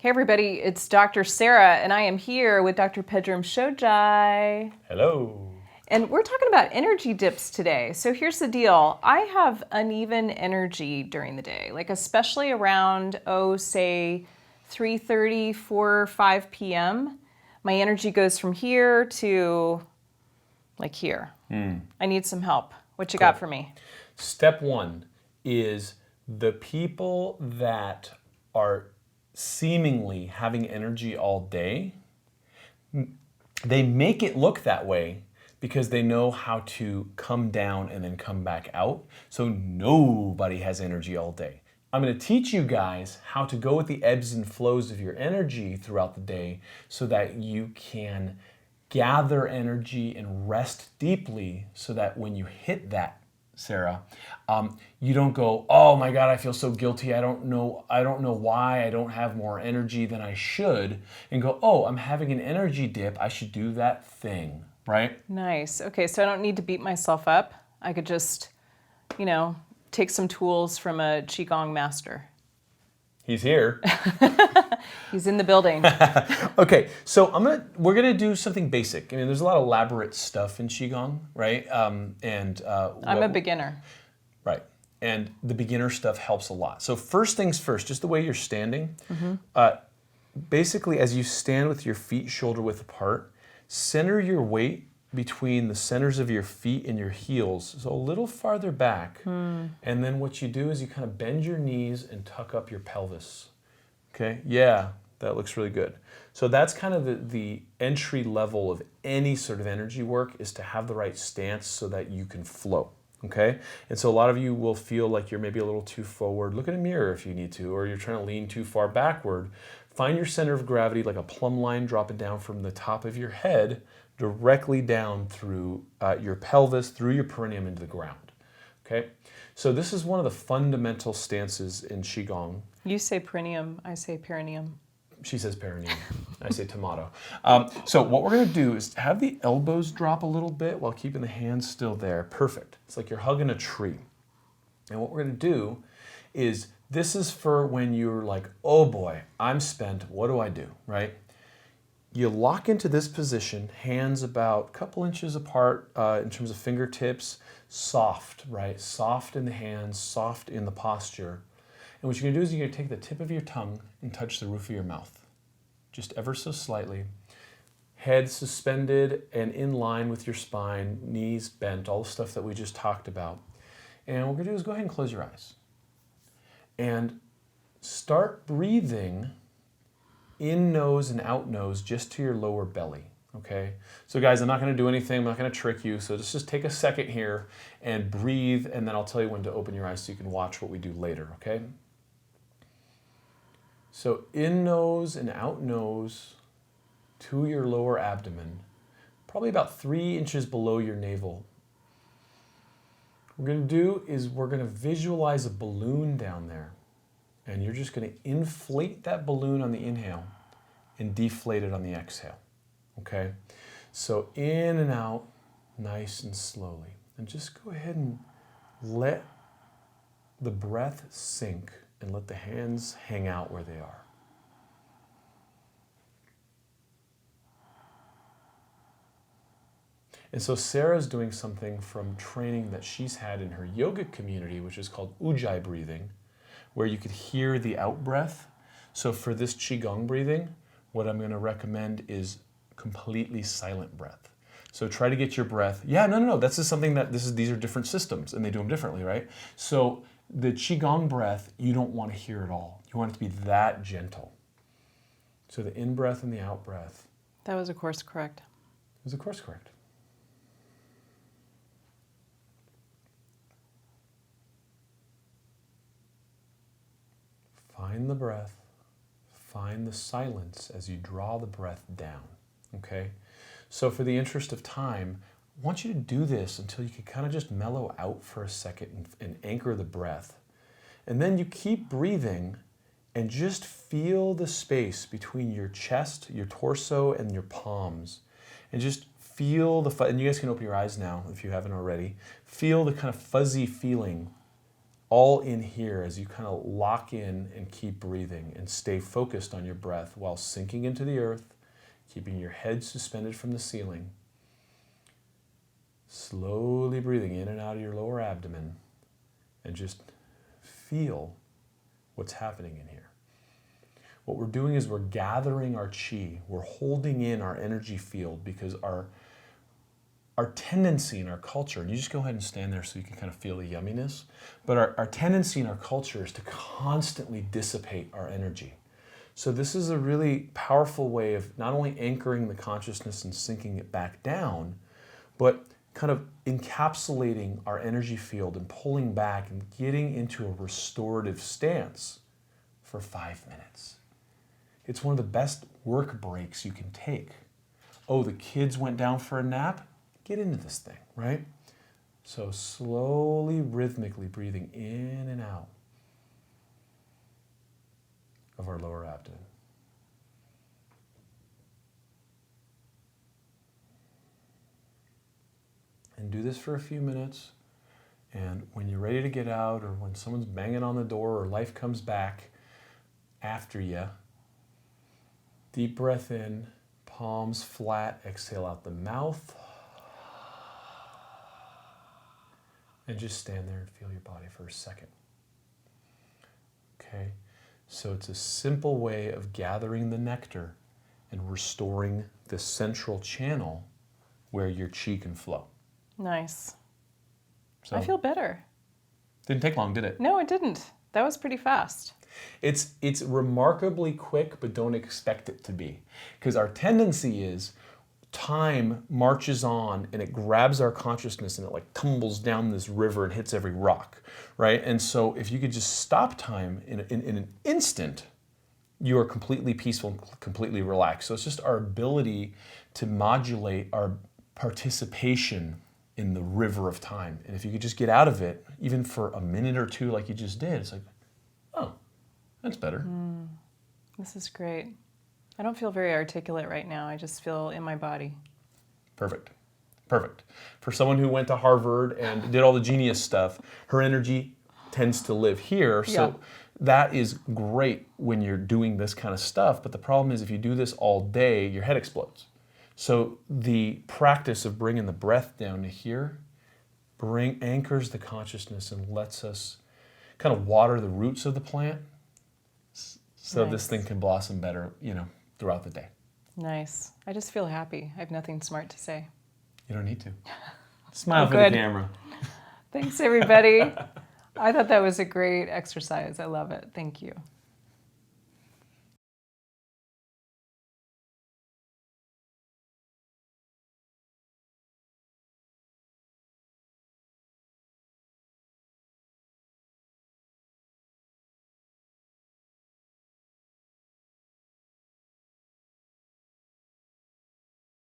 Hey everybody, it's Dr. Sara, and I am here with Dr. Pedram Shojai. Hello. And we're talking about energy dips today. So here's the deal. I have uneven energy during the day, like especially around, say 3:30, 4, 5 p.m. My energy goes from here to like here. I need some help. What you got for me? Step one is the people that are seemingly having energy all day, they make it look that way because they know how to come down and then come back out. So nobody has energy all day. I'm going to teach you guys how to go with the ebbs and flows of your energy throughout the day so that you can gather energy and rest deeply so that when you hit that, Sara, you don't go, oh my God, I feel so guilty. I don't know why I don't have more energy than I should, and go, oh, I'm having an energy dip. I should do that thing, right? Nice. Okay, so I don't need to beat myself up. I could just, take some tools from a Qigong master. He's here. He's in the building. Okay, so we're gonna do something basic. I mean, there's a lot of elaborate stuff in Qigong, right? I'm a beginner. Right, and the beginner stuff helps a lot. So first things first, just the way you're standing. Basically, as you stand with your feet shoulder width apart, center your weight between the centers of your feet and your heels, so a little farther back. And then what you do is you kind of bend your knees and tuck up your pelvis. Okay, yeah, that looks really good. So that's kind of the entry level of any sort of energy work, is to have the right stance so that you can flow. Okay, and so a lot of you will feel like you're maybe a little too forward. Look in a mirror if you need to, or you're trying to lean too far backward. Find your center of gravity like a plumb line, dropping down from the top of your head directly down through your pelvis, through your perineum into the ground. Okay, so this is one of the fundamental stances in Qigong. You say perineum, I say perineum. She says perineum, I say tomato. So what we're gonna do is have the elbows drop a little bit while keeping the hands still there. Perfect. It's like you're hugging a tree. And what we're gonna do is, this is for when you're like, oh boy, I'm spent, what do I do, right? You lock into this position, hands about a couple inches apart in terms of fingertips, soft, right? Soft in the hands, soft in the posture. And what you're gonna do is you're gonna take the tip of your tongue and touch the roof of your mouth, just ever so slightly. Head suspended and in line with your spine, knees bent, all the stuff that we just talked about. And what we're gonna do is go ahead and close your eyes. And start breathing in nose and out nose just to your lower belly, okay? So guys, I'm not gonna do anything, I'm not gonna trick you, so just take a second here and breathe, and then I'll tell you when to open your eyes so you can watch what we do later, okay? So in nose and out nose to your lower abdomen, probably about 3 inches below your navel. What we're gonna do is we're gonna visualize a balloon down there. And you're just going to inflate that balloon on the inhale and deflate it on the exhale, okay? So in and out, nice and slowly. And just go ahead and let the breath sink and let the hands hang out where they are. And so Sara's doing something from training that she's had in her yoga community, which is called Ujjayi breathing, where you could hear the out breath. So for this Qigong breathing, what I'm gonna recommend is completely silent breath. So try to get your breath, no, this is something that, these are different systems and they do them differently, right? So the Qigong breath, you don't wanna hear at all. You want it to be that gentle. So the in breath and the out breath. That was, of course, correct. It was, of course, correct. Find the breath, find the silence as you draw the breath down, okay? So for the interest of time, I want you to do this until you can kind of just mellow out for a second and anchor the breath. And then you keep breathing and just feel the space between your chest, your torso, and your palms. And just feel and you guys can open your eyes now if you haven't already. Feel the kind of fuzzy feeling all in here as you kind of lock in and keep breathing and stay focused on your breath while sinking into the earth, keeping your head suspended from the ceiling. Slowly breathing in and out of your lower abdomen and just feel what's happening in here. What we're doing is we're gathering our chi. We're holding in our energy field because our tendency in our culture, and you just go ahead and stand there so you can kind of feel the yumminess, but our tendency in our culture is to constantly dissipate our energy. So this is a really powerful way of not only anchoring the consciousness and sinking it back down, but kind of encapsulating our energy field and pulling back and getting into a restorative stance for 5 minutes. It's one of the best work breaks you can take. Oh, the kids went down for a nap? Get into this thing, right? So slowly, rhythmically breathing in and out of our lower abdomen. And do this for a few minutes. And when you're ready to get out, or when someone's banging on the door, or life comes back after you, deep breath in, palms flat, exhale out the mouth. And just stand there and feel your body for a second. Okay, so it's a simple way of gathering the nectar and restoring the central channel where your chi can flow. Nice. So, I feel better. didn't take long, did it? No, it didn't. That was pretty fast. It's remarkably quick, but don't expect it to be. Because our tendency is time marches on and it grabs our consciousness and it like tumbles down this river and hits every rock, right? And so if you could just stop time in an instant, you are completely peaceful and completely relaxed. So it's just our ability to modulate our participation in the river of time. And if you could just get out of it, even for a minute or two like you just did, it's like, oh, that's better. This is great. I don't feel very articulate right now. I just feel in my body. Perfect. Perfect. For someone who went to Harvard and did all the genius stuff, her energy tends to live here. So that is great when you're doing this kind of stuff. But the problem is if you do this all day, your head explodes. So the practice of bringing the breath down to here anchors the consciousness and lets us kind of water the roots of the plant so this thing can blossom better, throughout the day. Nice. I just feel happy. I have nothing smart to say. You don't need to. Smile for the camera. Thanks, everybody. I thought that was a great exercise. I love it. Thank you.